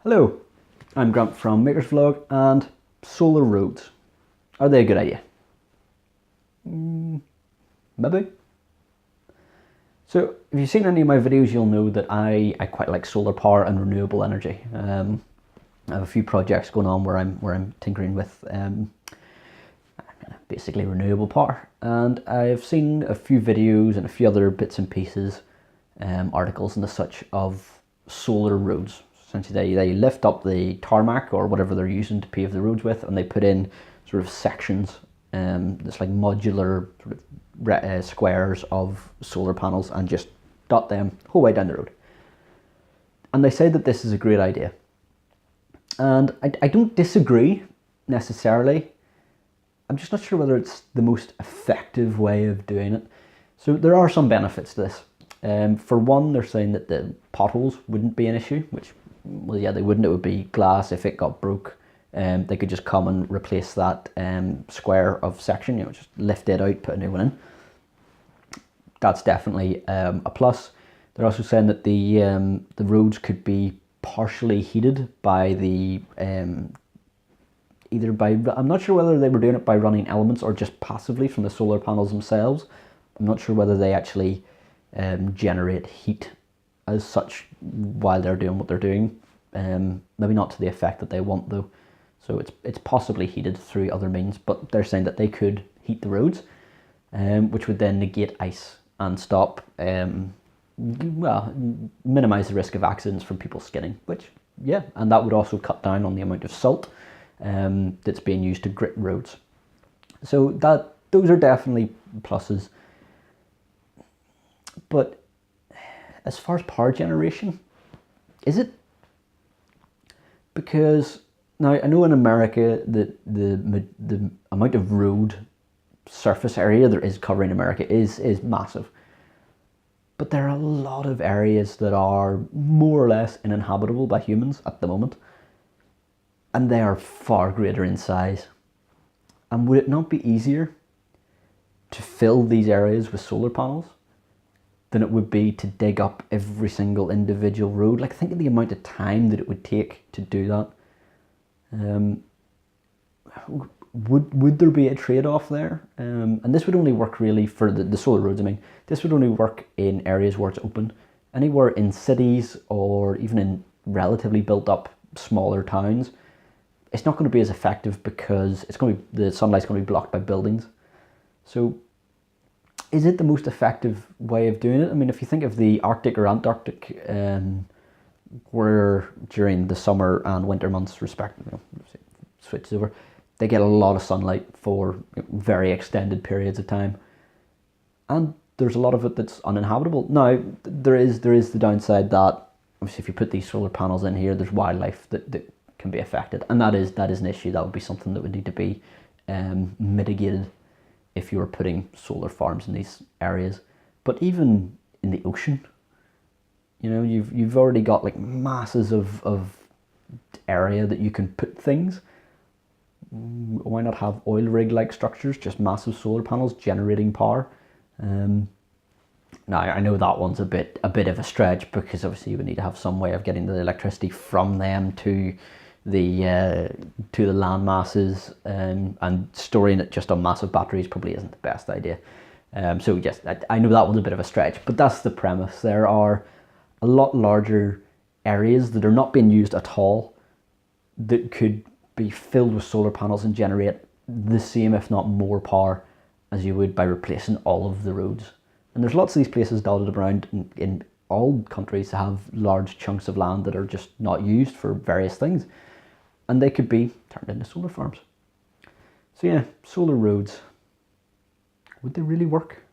Hello, I'm Grant from Makers Vlog, and solar roads. Are they a good idea? Maybe. So if you've seen any of my videos, you'll know that I quite like solar power and renewable energy. I have a few projects going on where I'm tinkering with basically renewable power, and I've seen a few videos and a few other bits and pieces, articles and the such of solar roads. Essentially, they lift up the tarmac or whatever they're using to pave the roads with, and they put in sort of sections, it's like modular sort of squares of solar panels, and just dot them whole way down the road. And they say that this is a great idea, and I don't disagree necessarily. I'm just not sure whether it's the most effective way of doing it. So there are some benefits to this. For one, they're saying that the potholes wouldn't be an issue, which, well, yeah, they wouldn't. It would be glass. If it got broke, they could just come and replace that square of section, just lift it out, put a new one in. That's definitely a plus. They're also saying that the roads could be partially heated by the either by, I'm not sure whether they were doing it by running elements or just passively from the solar panels themselves. I'm not sure whether they actually generate heat as such while they're doing what they're doing. Maybe not to the effect that they want though. So it's possibly heated through other means, but they're saying that they could heat the roads, which would then negate ice and stop, well, minimize the risk of accidents from people skidding, which, yeah, and that would also cut down on the amount of salt that's being used to grit roads. So those are definitely pluses. But as far as power generation, is it? Because now I know in America that the amount of road surface area there is covering America is massive. But there are a lot of areas that are more or less uninhabitable by humans at the moment, and they are far greater in size. And would it not be easier to fill these areas with solar panels than it would be to dig up every single individual road? Like, think of the amount of time that it would take to do that. Would there be a trade-off there? And this would only work really for the solar roads. I mean, this would only work in areas where it's open. Anywhere in cities or even in relatively built-up smaller towns, it's not going to be as effective because the sunlight's going to be blocked by buildings. So is it the most effective way of doing it? I mean, if you think of the Arctic or Antarctic, where during the summer and winter months, respectively, switches over, they get a lot of sunlight for very extended periods of time, and there's a lot of it that's uninhabitable. Now, there is the downside that obviously if you put these solar panels in here, there's wildlife that can be affected, and that is an issue. That would be something that would need to be mitigated if you were putting solar farms in these areas. But even in the ocean, you've already got like masses of area that you can put things. Why not have oil rig like structures, just massive solar panels generating power? Now I know that one's a bit of a stretch, because obviously you would need to have some way of getting the electricity from them to the land masses, and storing it just on massive batteries probably isn't the best idea. So yes, I know that one's a bit of a stretch, but that's the premise. There are a lot larger areas that are not being used at all that could be filled with solar panels and generate the same, if not more, power as you would by replacing all of the roads. And there's lots of these places dotted around in all countries that have large chunks of land that are just not used for various things, and they could be turned into solar farms. So yeah, solar roads, would they really work?